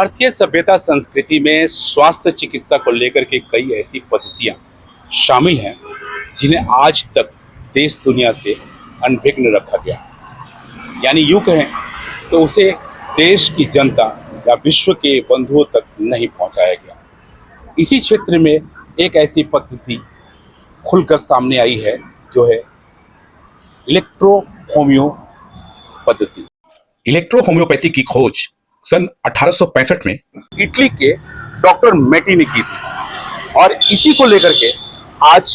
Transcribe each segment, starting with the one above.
भारतीय सभ्यता संस्कृति में स्वास्थ्य चिकित्सा को लेकर के कई ऐसी पद्धतियां शामिल हैं जिन्हें आज तक देश दुनिया से अनभिज्ञ रखा गया। यानी यूं कहें तो उसे देश की जनता या विश्व के बंधुओं तक नहीं पहुंचाया गया। इसी क्षेत्र में एक ऐसी पद्धति खुलकर सामने आई है जो है इलेक्ट्रो होम्यो पद्धति। इलेक्ट्रो होम्योपैथी की खोज सन 1865 में इटली के डॉक्टर मेटी ने की थी और इसी को लेकर के आज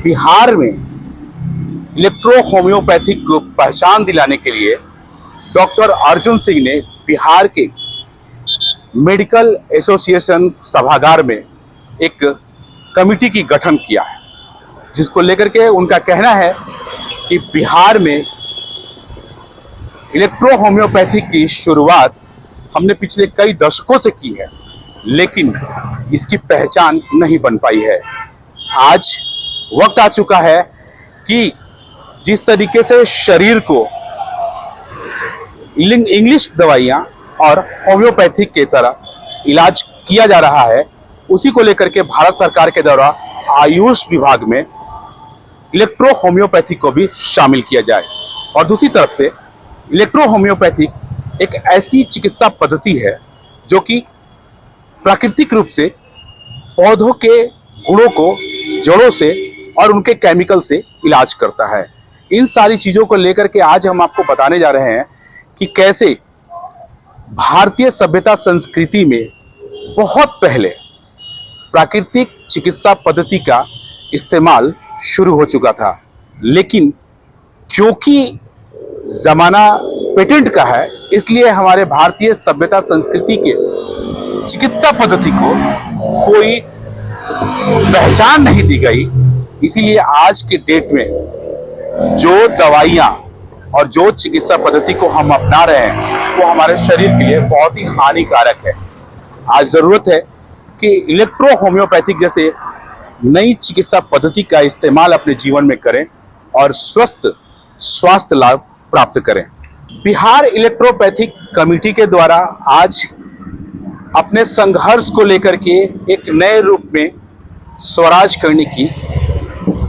बिहार में इलेक्ट्रो होम्योपैथिक को पहचान दिलाने के लिए डॉक्टर अर्जुन सिंह ने बिहार के मेडिकल एसोसिएशन सभागार में एक कमेटी की गठन किया है, जिसको लेकर के उनका कहना है कि बिहार में इलेक्ट्रो होम्योपैथी की शुरुआत हमने पिछले कई दशकों से की है, लेकिन इसकी पहचान नहीं बन पाई है। आज वक्त आ चुका है कि जिस तरीके से शरीर को इंग्लिश दवाइयाँ और होम्योपैथिक के तरह इलाज किया जा रहा है, उसी को लेकर के भारत सरकार के द्वारा आयुष विभाग में इलेक्ट्रो होम्योपैथी को भी शामिल किया जाए। और दूसरी तरफ से इलेक्ट्रो होम्योपैथिक एक ऐसी चिकित्सा पद्धति है जो कि प्राकृतिक रूप से पौधों के गुणों को जड़ों से और उनके केमिकल से इलाज करता है। इन सारी चीज़ों को लेकर के आज हम आपको बताने जा रहे हैं कि कैसे भारतीय सभ्यता संस्कृति में बहुत पहले प्राकृतिक चिकित्सा पद्धति का इस्तेमाल शुरू हो चुका था, लेकिन क्योंकि ज़माना पेटेंट का है, इसलिए हमारे भारतीय सभ्यता संस्कृति के चिकित्सा पद्धति को कोई पहचान नहीं दी गई। इसीलिए आज के डेट में जो दवाइयाँ और जो चिकित्सा पद्धति को हम अपना रहे हैं वो हमारे शरीर के लिए बहुत ही हानिकारक है। आज ज़रूरत है कि इलेक्ट्रो होम्योपैथिक जैसे नई चिकित्सा पद्धति का इस्तेमाल अपने जीवन में करें और स्वस्थ स्वास्थ्य लाभ प्राप्त करें। बिहार इलेक्ट्रोपैथिक कमेटी के द्वारा आज अपने संघर्ष को लेकर के एक नए रूप में स्वराज करने की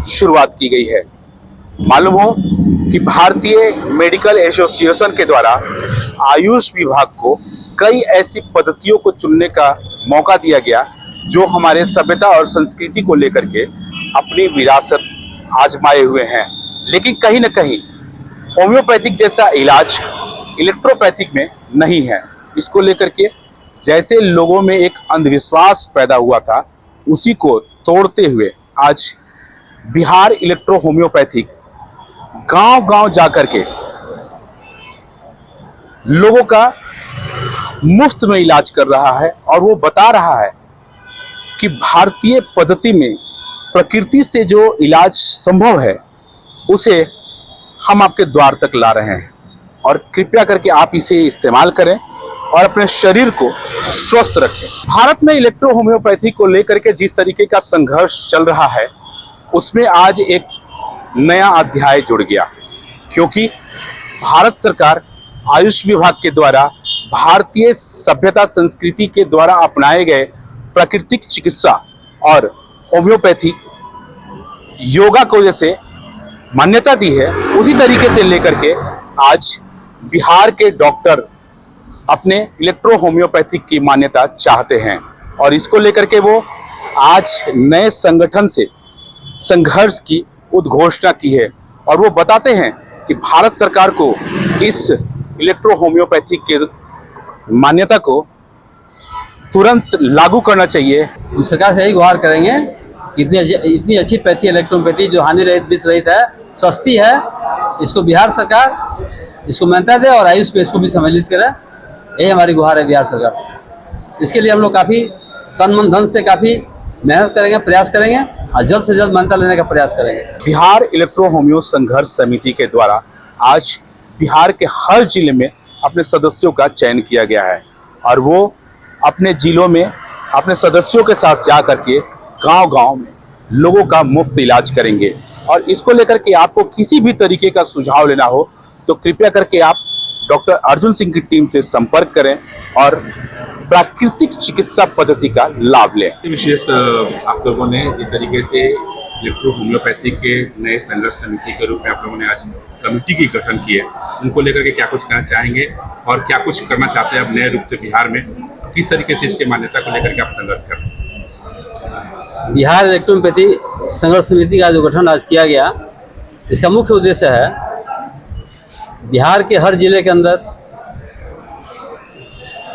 शुरुआत की गई है। मालूम हो कि भारतीय मेडिकल एसोसिएशन के द्वारा आयुष विभाग को कई ऐसी पद्धतियों को चुनने का मौका दिया गया जो हमारे सभ्यता और संस्कृति को लेकर के अपनी विरासत आजमाए हुए हैं, लेकिन कहीं ना कहीं होम्योपैथिक जैसा इलाज इलेक्ट्रोपैथिक में नहीं है। इसको लेकर के जैसे लोगों में एक अंधविश्वास पैदा हुआ था, उसी को तोड़ते हुए आज बिहार इलेक्ट्रो होम्योपैथिक गांव-गांव जाकर के लोगों का मुफ्त में इलाज कर रहा है और वो बता रहा है कि भारतीय पद्धति में प्रकृति से जो इलाज संभव है उसे हम आपके द्वार तक ला रहे हैं। और कृपया करके आप इसे इस्तेमाल करें और अपने शरीर को स्वस्थ रखें। भारत में इलेक्ट्रो होम्योपैथी को लेकर के जिस तरीके का संघर्ष चल रहा है, उसमें आज एक नया अध्याय जुड़ गया, क्योंकि भारत सरकार आयुष विभाग के द्वारा भारतीय सभ्यता संस्कृति के द्वारा अपनाए गए प्राकृतिक चिकित्सा और होम्योपैथी योगा को जैसे मान्यता दी है, उसी तरीके से लेकर के आज बिहार के डॉक्टर अपने इलेक्ट्रो होम्योपैथिक की मान्यता चाहते हैं और इसको लेकर के वो आज नए संगठन से संघर्ष की उद्घोषणा की है। और वो बताते हैं कि भारत सरकार को इस इलेक्ट्रो होम्योपैथिक के मान्यता को तुरंत लागू करना चाहिए। हम सरकार से यही गुहार करेंगे कि इतनी अच्छी पैथी इलेक्ट्रोपैथी जो हानि रहित विष रहित है, सस्ती है, इसको बिहार सरकार इसको मान्यता दे और आयुष पे इसको भी सम्मिलित करे। यही हमारी गुहार है बिहार सरकार से। इसके लिए हम लोग काफ़ी तन मन धन से काफ़ी मेहनत करेंगे, प्रयास करेंगे और जल्द से जल्द मान्यता लेने का प्रयास करेंगे। बिहार इलेक्ट्रो होम्यो संघर्ष समिति के द्वारा आज बिहार के हर जिले में अपने सदस्यों का चयन किया गया है और वो अपने जिलों में अपने सदस्यों के साथ जा करके गांव-गांव में लोगों का मुफ्त इलाज करेंगे। और इसको लेकर के आपको किसी भी तरीके का सुझाव लेना हो तो कृपया करके आप डॉक्टर अर्जुन सिंह की टीम से संपर्क करें और प्राकृतिक चिकित्सा पद्धति का लाभ लें। विशेष आप लोगों ने जिस तरीके से इलेक्ट्रो होम्योपैथी के नए संघर्ष समिति के रूप में आप लोगों ने आज कमेटी की गठन की है, उनको लेकर के क्या कुछ कहना चाहेंगे और क्या कुछ करना चाहते हैं अब नए रूप से बिहार में, किस तरीके से इसके मान्यता को लेकर के आप संघर्ष कर रहे हैं? बिहार इलेक्ट्रोपैथी संघर्ष समिति का जो गठन आज किया गया, इसका मुख्य उद्देश्य है बिहार के हर जिले के अंदर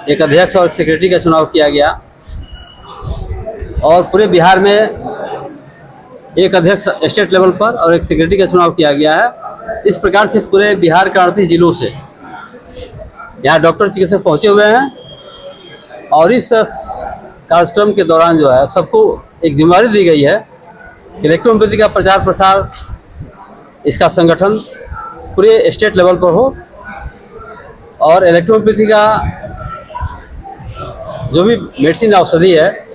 एक अध्यक्ष और सेक्रेटरी का चुनाव किया गया और पूरे बिहार में एक अध्यक्ष स्टेट लेवल पर और एक सेक्रेटरी का चुनाव किया गया है। इस प्रकार से पूरे बिहार के 38 जिलों से यहाँ डॉक्टर चिकित्सक पहुँचे हुए हैं और इस कार्यक्रम के दौरान जो है सबको एक जिम्मेदारी दी गई है कि इलेक्ट्रोपैथी का प्रचार प्रसार, इसका संगठन पूरे स्टेट लेवल पर हो और इलेक्ट्रोपैथी का जो भी मेडिसिन औषधि है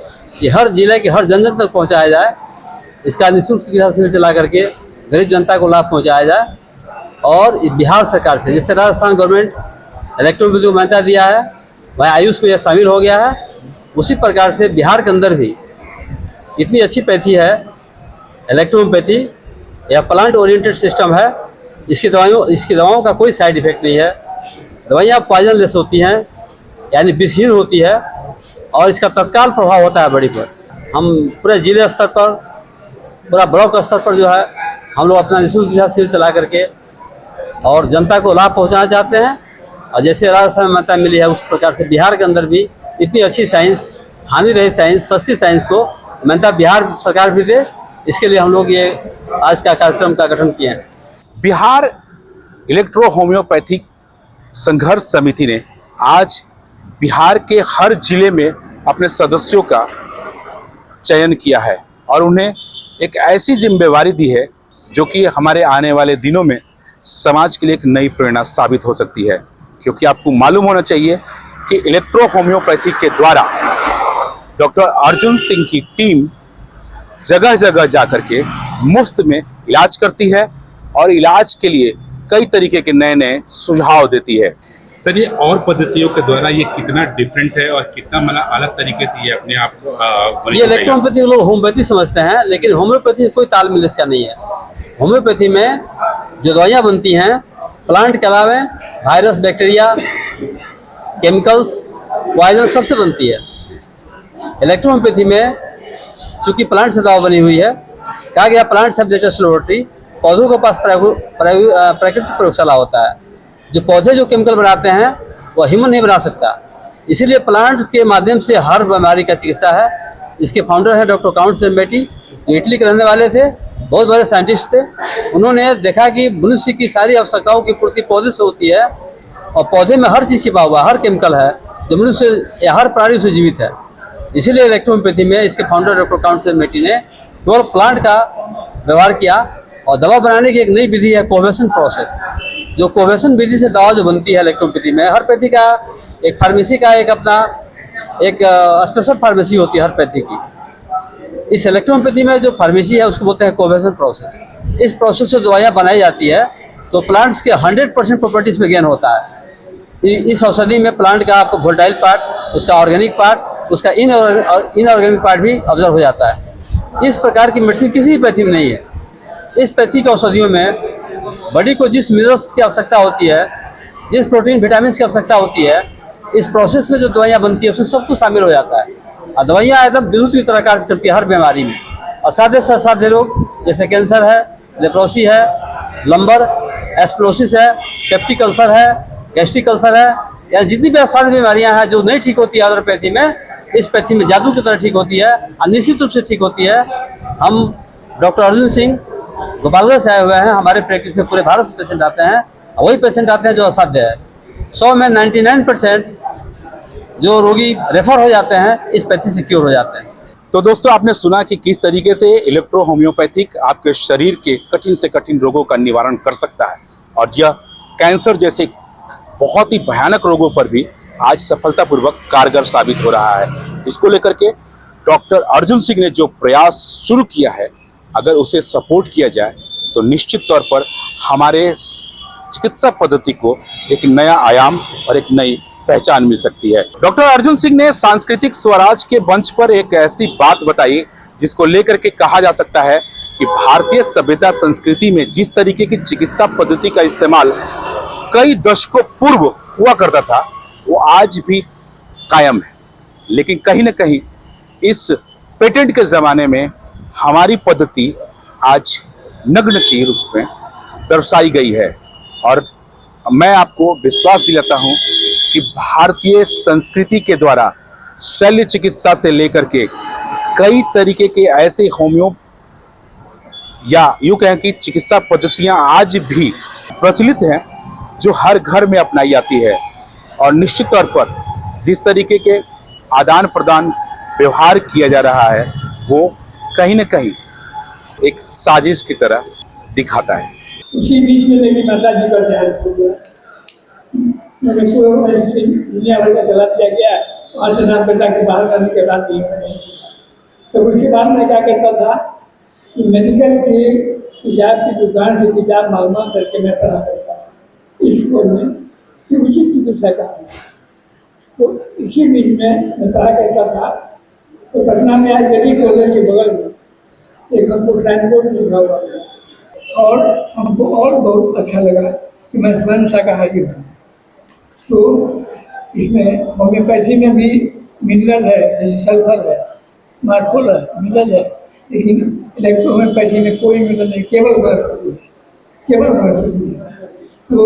ये हर जिले के हर जन जन तक पहुंचाया जाए। इसका निःशुल्क चिकित्सा शिविर चला करके गरीब जनता को लाभ पहुंचाया जाए और बिहार सरकार से, जैसे राजस्थान गवर्नमेंट इलेक्ट्रोपैथी को मान्यता दिया है, वह आयुष में शामिल हो गया है, उसी प्रकार से बिहार के अंदर भी इतनी अच्छी पैथी है इलेक्ट्रोपैथी या प्लांट ओरिएंटेड सिस्टम है। इसकी दवाओं का कोई साइड इफेक्ट नहीं है। दवाइयाँ पॉइजनलेस होती हैं यानी विषहीन होती है और इसका तत्काल प्रभाव होता है बॉडी पर। हम पूरे जिले स्तर पर, पूरा ब्लॉक स्तर पर जो है हम लोग अपना निःशुल्क चिकित्सा शिविर चला करके और जनता को लाभ पहुंचाना चाहते हैं। और जैसे राजस्थान में मान्यता मिली है उस प्रकार से बिहार के अंदर भी इतनी अच्छी साइंस, हानि रहित साइंस, सस्ती साइंस को मान्यता बिहार सरकार भी दे, इसके लिए हम लोग ये आज का कार्यक्रम का गठन किए हैं। बिहार इलेक्ट्रो होम्योपैथिक संघर्ष समिति ने आज बिहार के हर जिले में अपने सदस्यों का चयन किया है और उन्हें एक ऐसी जिम्मेवारी दी है जो कि हमारे आने वाले दिनों में समाज के लिए एक नई प्रेरणा साबित हो सकती है। क्योंकि आपको मालूम होना चाहिए कि इलेक्ट्रो होम्योपैथी के द्वारा डॉक्टर अर्जुन सिंह की टीम जगह जगह जाकर के मुफ्त में इलाज करती है और इलाज के लिए कई तरीके के नए नए सुझाव देती है। सर, ये और पद्धतियों के द्वारा ये कितना डिफरेंट है और कितना मतलब अलग तरीके से ये अपने आप ये इलेक्ट्रोपैथी लोग होम्योपैथी समझते हैं, लेकिन होम्योपैथी से कोई तालमेल इसका नहीं है। होम्योपैथी में जो दवाइयाँ बनती हैं प्लांट के अलावा वायरस, बैक्टीरिया, केमिकल्स, पॉइजन सबसे बनती है। इलेक्ट्रोपैथी में चूँकि प्लांट से दवा बनी हुई है, कहा गया प्लांट सब नेचर्स लेबोरेटरी, पौधों के पास प्राकृतिक प्रयोगशाला होता है। जो पौधे जो केमिकल बनाते हैं वह ह्यूमन नहीं बना सकता, इसीलिए प्लांट के माध्यम से हर बीमारी का चिकित्सा है। इसके फाउंडर है डॉक्टर काउंट सेम्बेटी, जो इटली के रहने वाले थे, बहुत बड़े साइंटिस्ट थे। उन्होंने देखा कि मनुष्य की सारी आवश्यकताओं की पूर्ति पौधे से होती है और पौधे में हर चीज़ छिपा हुआ, हर केमिकल है जो मनुष्य या हर प्राणी से जीवित है। इसीलिए इलेक्ट्रोपैथी में इसके फाउंडर डॉक्टर काउंट सेम्बेटी ने केवल प्लांट का व्यवहार किया और दवा बनाने की एक नई विधि है कोवेशन प्रोसेस। जो कोवेशन विधि से दवा जो बनती है इलेक्ट्रोपैथी में, हर पैथी का एक फार्मेसी का एक अपना एक स्पेशल फार्मेसी होती है हर पैथी की। इस इलेक्ट्रोपैथी में जो फार्मेसी है उसको बोलते हैं कोवेशन प्रोसेस। इस प्रोसेस से दवाइयाँ बनाई जाती है तो प्लांट्स के 100% प्रॉपर्टीज में गेन होता है। इस औषधि में प्लांट का आपको वोल्टाइल पार्ट, उसका ऑर्गेनिक पार्ट, उसका इनऑर्गेनिक पार्ट भी ऑब्जर्व हो जाता है। इस प्रकार की मेडिसिन किसी भी पैथी में नहीं है। इस पैथी के औषधियों में बॉडी को जिस मिनरल्स की आवश्यकता होती है, जिस प्रोटीन विटामिन की आवश्यकता होती है, इस प्रोसेस में जो दवाइयाँ बनती है उसमें सब कुछ शामिल हो जाता है और दवाइयाँ एकदम विद्युत की तरह कार्य करती है हर बीमारी में। असाध्य से असाध्य रोग जैसे कैंसर है, लेप्रोसी है, लंबर एस्प्लोसिस है, पेप्टिक अल्सर है, गैस्ट्रिक अल्सर है, या जितनी भी असाध्य बीमारियाँ हैं जो नहीं ठीक होती है एलोपैथी में, इस पैथी में जादू की तरह ठीक होती है और निश्चित रूप से ठीक होती है। हम डॉक्टर अर्जुन सिंह गोपालगंज से आए हुए हैं। हमारे प्रैक्टिस में पूरे भारत से पेशेंट आते हैं, वही पेशेंट आते हैं जो असाध्य है। 100 में 99% जो रोगी रेफर हो जाते हैं इस पैथी से क्योर हो जाते हैं। तो दोस्तों, आपने सुना कि किस तरीके से इलेक्ट्रो होम्योपैथिक आपके शरीर के कठिन से कठिन रोगों का निवारण कर सकता है और यह कैंसर जैसे बहुत ही भयानक रोगों पर भी आज सफलतापूर्वक कारगर साबित हो रहा है। इसको लेकर के डॉक्टर अर्जुन सिंह ने जो प्रयास शुरू किया है, अगर उसे सपोर्ट किया जाए तो निश्चित तौर पर हमारे चिकित्सा पद्धति को एक नया आयाम और एक नई पहचान मिल सकती है। डॉक्टर अर्जुन सिंह ने सांस्कृतिक स्वराज के मंच पर एक ऐसी बात बताई जिसको लेकर के कहा जा सकता है कि भारतीय सभ्यता संस्कृति में जिस तरीके की चिकित्सा पद्धति का इस्तेमाल कई दशकों पूर्व हुआ करता था वो आज भी कायम है, लेकिन कहीं ना कहीं इस पेटेंट के ज़माने में हमारी पद्धति आज नग्न के रूप में दर्शाई गई है। और मैं आपको विश्वास दिलाता हूं कि भारतीय संस्कृति के द्वारा शल्य चिकित्सा से लेकर के कई तरीके के ऐसे होम्यो या यूँ कहें कि चिकित्सा पद्धतियां आज भी प्रचलित हैं जो हर घर में अपनाई जाती है। और निश्चित तौर पर जिस तरीके के आदान प्रदान व्यवहार किया जा रहा है वो कहीं न कहीं एक साजिश की तरह दिखाता है। उसी बीच में मेरी माता जी का ध्यान हो गया। मैंने पूरा दुनिया भर का चला दिया गया और नाम बेटा के बाहर करने के बाद नहीं। तो उसके बाद मैं क्या करता था कि मेडिकल के किताब की दुकान से किताब मालूम करके मैं पढ़ा करता स्कूल में कि उचित चिकित्सा का। तो इसी बीच में मैं पढ़ा करता था। तो पटना में आज मेडिकल कॉलेज के बगल में एक हमको साइन बोर्ड लिखा हुआ है और हमको और बहुत अच्छा लगा कि मैं स्वयं शाकाहारी हूँ। तो इसमें होम्योपैथी में भी मिनरल है, जैसे सल्फर है, मार्फोल है, मिनरल है, लेकिन इलेक्ट्रो होम्योपैथी में कोई मिनरल नहीं, केवल वनस्पति है, केवल वनस्पति है। तो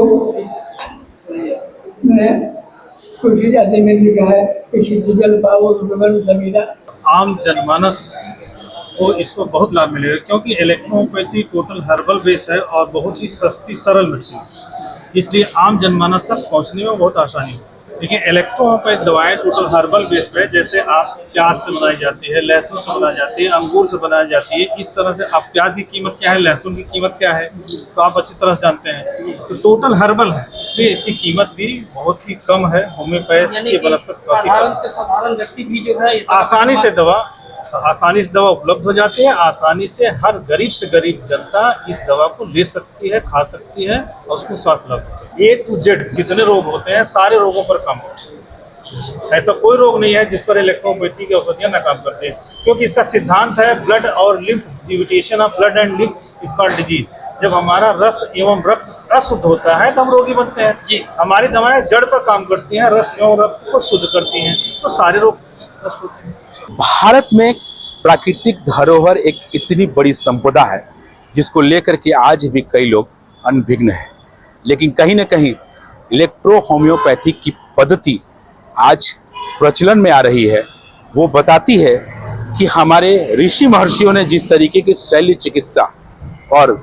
मैं कुछ ही जाते में लिखा है कि सीजल पाओ समीरा। आम जनमानस को इसको बहुत लाभ मिलेगा क्योंकि इलेक्ट्रोपैथी टोटल हर्बल बेस है और बहुत ही सस्ती सरल मेडिसिन, इसलिए आम जनमानस तक पहुंचने में बहुत आसानी है। देखिए इलेक्ट्रोपैथी दवाएं टोटल हर्बल बेस पे, जैसे आप प्याज से बनाई जाती है, लहसुन से बनाई जाती है, अंगूर से बनाई जाती है। इस तरह से आप प्याज की कीमत क्या है, लहसुन की कीमत क्या है, तो आप अच्छी तरह से जानते हैं। तो टोटल हर्बल है, इसलिए इसकी कीमत भी बहुत ही कम है। होम्योपैथी की वनस्पति साधारण व्यक्ति भी जो है आसानी से दवा उपलब्ध हो जाती है। आसानी से हर गरीब से गरीब जनता इस दवा को ले सकती है, खा सकती है और उसको स्वास्थ्य लाभ होता है। A to Z जितने रोग होते हैं सारे रोगों पर काम होता है। ऐसा कोई रोग नहीं है जिस पर इलेक्ट्रोपैथी की औषधियां ना काम करती है, क्योंकि इसका सिद्धांत है ब्लड और lymph deviation of blood and lymph is called disease. जब हमारा रस एवं रक्त अशुद्ध होता है तब रोगी बनते हैं जी। हमारी दवाएं जड़ पर काम करती हैं, रस एवं रक्त को शुद्ध करती हैं, तो सारे रोग नष्ट होते हैं। भारत में प्राकृतिक धरोहर एक इतनी बड़ी संपदा है जिसको लेकर के आज भी कई लोग अनभिज्ञ हैं, लेकिन कहीं ना कहीं इलेक्ट्रो होम्योपैथी की पद्धति आज प्रचलन में आ रही है। वो बताती है कि हमारे ऋषि महर्षियों ने जिस तरीके की शल्य चिकित्सा और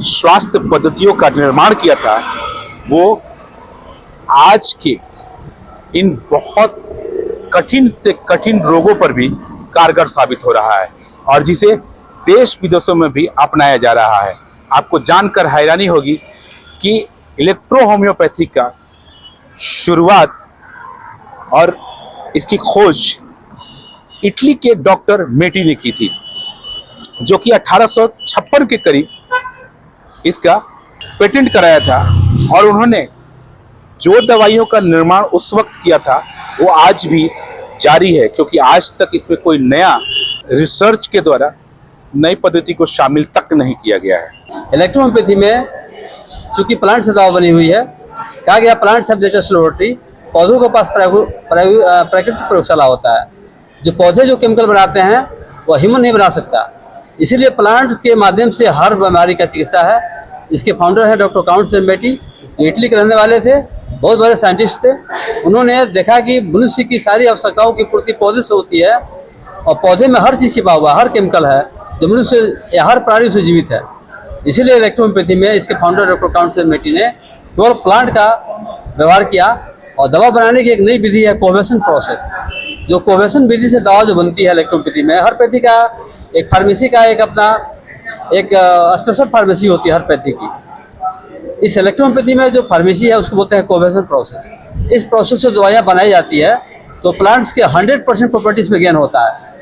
स्वास्थ्य पद्धतियों का निर्माण किया था वो आज के इन बहुत कठिन से कठिन रोगों पर भी कारगर साबित हो रहा है और जिसे देश विदेशों में भी अपनाया जा रहा है। आपको जानकर हैरानी होगी कि इलेक्ट्रो होम्योपैथी का शुरुआत और इसकी खोज इटली के डॉक्टर मेटी ने की थी, जो कि 1856 के करीब इसका पेटेंट कराया था। और उन्होंने जो दवाइयों का निर्माण उस वक्त किया था वो आज भी जारी है, क्योंकि आज तक इसमें कोई नया रिसर्च के द्वारा नई पद्धति को शामिल तक नहीं किया गया है। इलेक्ट्रोहोम्योपैथी में चूंकि प्लांट से दवा बनी हुई है, कहा गया प्लांट सब नेचर्स लेबोरेटरी, पौधों के पास प्राकृतिक प्रयोगशाला होता है। जो पौधे जो केमिकल बनाते हैं वो ह्यूमन नहीं बना सकता, इसीलिए प्लांट के माध्यम से हर बीमारी का चिकित्सा है। इसके फाउंडर है डॉक्टर काउंट मेटी, जो इटली के रहने वाले थे, बहुत बड़े साइंटिस्ट थे। उन्होंने देखा कि मनुष्य की सारी आवश्यकताओं की पूर्ति पौधे से होती है और पौधे में हर चीज़ छिपा हुआ, हर केमिकल है जो मनुष्य या हर प्राणी से जीवित है। इसीलिए इलेक्ट्रोहोम्योपैथी में इसके फाउंडर डॉक्टर काउंट मेटी ने केवल प्लांट का व्यवहार किया और दवा बनाने की एक नई विधि है कोवेशन प्रोसेस। जो कोवेशन विधि से दवा जो बनती है इलेक्ट्रोहोम्योपैथी में, हर पैथी का एक फार्मेसी का एक अपना एक स्पेशल फार्मेसी होती है हर पैथी की। इस इलेक्ट्रोहोम्योपैथी में जो फार्मेसी है उसको बोलते हैं कोवेशन प्रोसेस। इस प्रोसेस से दवाइयाँ बनाई जाती है तो प्लांट्स के 100% प्रॉपर्टीज में गेन होता है।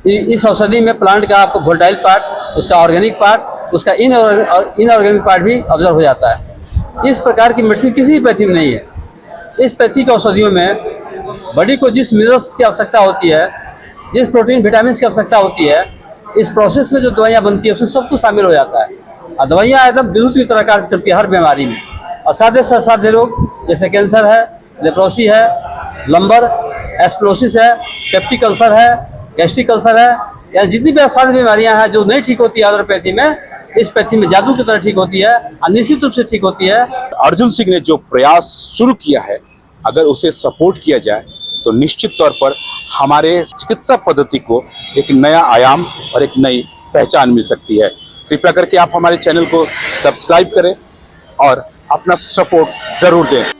इस औषधि में प्लांट का आपको वोलेटाइल पार्ट, उसका ऑर्गेनिक पार्ट, उसका इनऑर्गेनिक पार्ट भी ऑब्जर्व हो जाता है। इस प्रकार की मेडिसिन किसी भी पैथी में नहीं है। इस पैथी की औषधियों में बॉडी को जिस मिनरल्स की आवश्यकता होती है, जिस प्रोटीन विटामिन की आवश्यकता होती है, इस प्रोसेस में जो दवाइयाँ बनती है उसमें सब कुछ शामिल हो जाता है। और दवाइयाँ एकदम विद्युत की तरह कार्य करती है हर बीमारी में। असाध्य से असाध्य रोग जैसे कैंसर है, लेप्रोसी है, लंबर एस्प्लोसिस है, पेप्टिक अल्सर है, गैस्ट्रिक अल्सर है, या जितनी भी असाध्य बीमारियाँ हैं जो नहीं ठीक होती है एलोपैथी में, इस पैथी में जादू की तरह ठीक होती है और निश्चित रूप से ठीक होती है। अर्जुन सिंह ने जो प्रयास शुरू किया है, अगर उसे सपोर्ट किया जाए तो निश्चित तौर पर हमारे चिकित्सा पद्धति को एक नया आयाम और एक नई पहचान मिल सकती है। कृपया करके आप हमारे चैनल को सब्सक्राइब करें और अपना सपोर्ट जरूर दें।